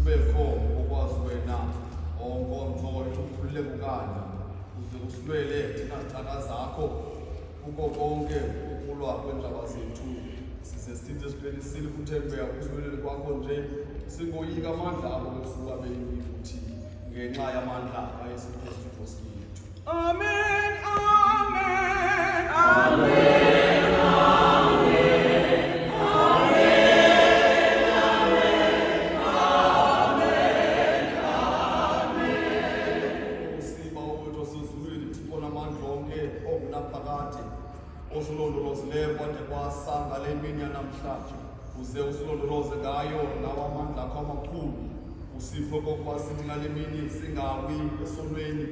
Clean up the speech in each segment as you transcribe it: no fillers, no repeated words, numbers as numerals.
usibekho ngokwazi wena onkonzo ukhululeke ukanye uze usilwele thina zicaka zakho kuko konke ukulwa kwendaba zethu size sithi esiqinisile ukuthembeka kusilweleni kwakho nje singoyika amandla abo besuka beyikuthi ngenxa yamandla kaYesu Kristu Nkosi yethu. Amen, amen, amen, amen, amen. Usiba wethu osezulwini Thixo namandla onke ongunaphakade osilondolozileyo kwade kwasanga le mini yanamhlanje uze usilondoloze ngayo nawo amandla akho amakhulu usipho kokuba sithi ngale mini singawi esonweni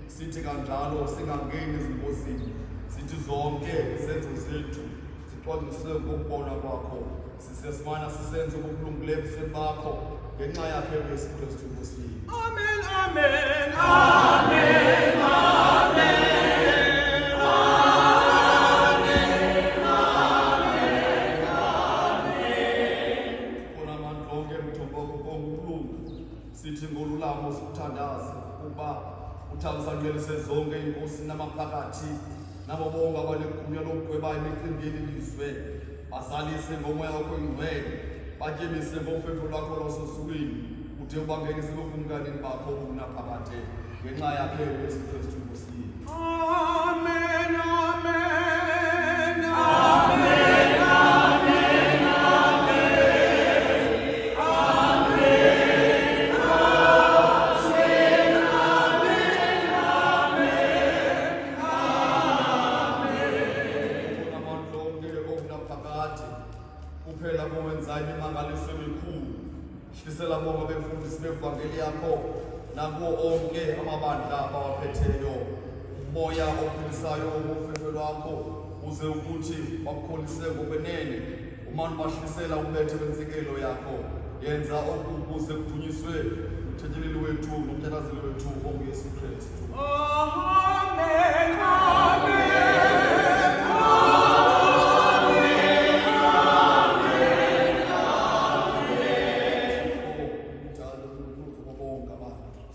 sithi kanjalo singangeni ezingozini sithi zonke izenzo zethu zicwangciswe ngokubona kwakho sisesimana sisenze okulungileyo ebusweni bakho ngenxa yakhe uYesu Kristu Nkosi yethu. amen, amen, Amen, amen. Sithi ngolulamo sikuthandaze ukuba uthamsanqelise zonke inkosi namaphakathi nabo bonke abanegunya lokugweba imicimbi yelizwe bazalise ngomoya wakho ingcwele batyebise ngofefo lwakho lwasezulwini ude ubangenise ebumkanini bakho unaphakade ngenxa yakhe uYesu Kristu Nkosi yethu. amen, amen, Amen, amen, kuphela kowenzayo imimangaliso emikhulu hlisela bonke befundisi bevangeli yakho nakuwo onke amabandla abawaphetheyo umoya ophilisayo wofefe lwakho uze ukuthi bakukholise ngokwenene umane bahlisela umbethe wensikelo yakho yenza oku kuze kudunyiswe umthetheleli wethu nomthandazeli wethu onguYesu Kristu. amen, amen.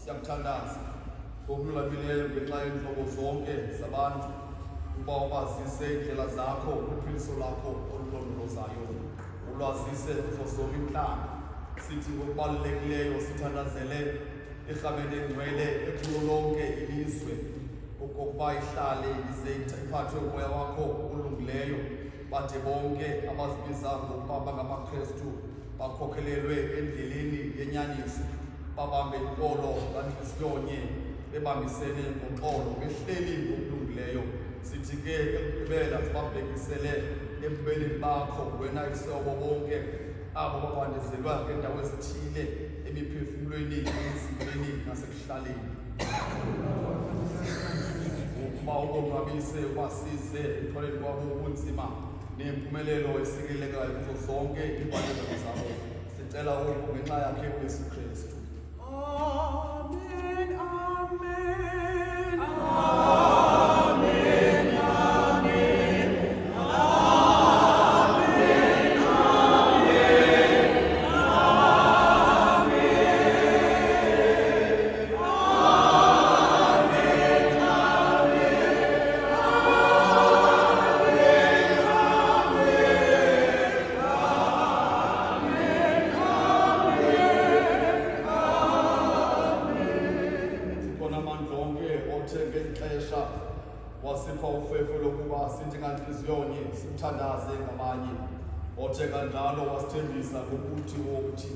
Siyakuthandaza ngokululamileyo ngenxa yeentlobo zonke zabantu uba ubazise iindlela zakho uphiliso lakho olulondolozayo ulwazise kuzo zonke intlanga sithi ngokubalulekileyo sithandazele irhamene engcwele ekulo lonke ilizwe okokuba ihlale ize iphathwe umoya wakho olungileyo bade bonke abazibiza ngokuba bangamaKristu bakhokhelelwe endleleni yenyaniso babambe inkolo ngantliziyonye bebambisene ngoxolo behleli ngokulungileyo sithi ke ekugqibela sibabhekisele ebubeleni bakho wena isobo bonke abo babandezelwa ngendawo ezithile emiphefumlweni emzimbeni nasekuhlaleni ukuba ubonwabise ubasize ekutholeni kwabo ubunzima nempumelelo esikelekayo kuzo zonke iimfanelo zabo sicela oku ngenxa yakhe uYesu Kristu. Amen, amen, amen, amen, wasipha ufefo lokuba sithi ngantliziyonye simthandaze ngabanye othe kanjalo wasithembisa ngokuthi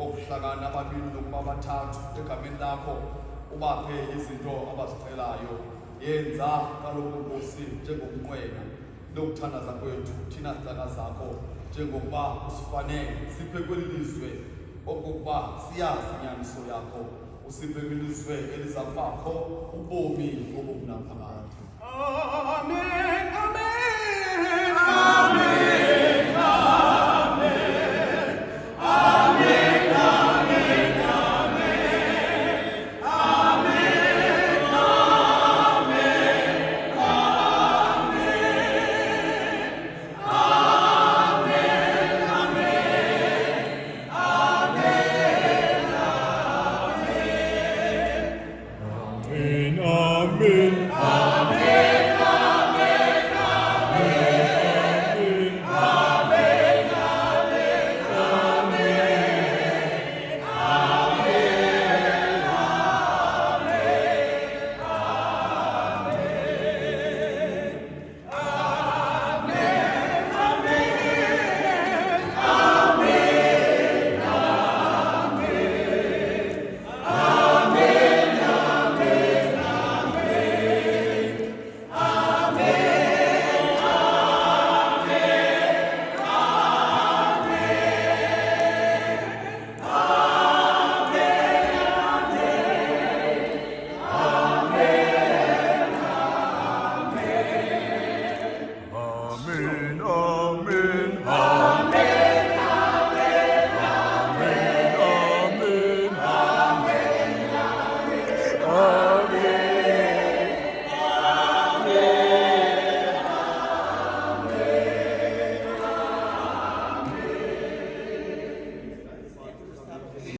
okuhlakana ababini nokuba bathathu egameni lakho ubaphe izinto abazicelayo yenza kaloku Nkosi njengokunqwena lokuthandaza kwethu thina zicaka zakho njengokuba usifanele siphe kweli lizwe okokuba siyazi inyaniso yakho usiphe kwilizwe eliza kubakho ubomi obunaphakade. amen.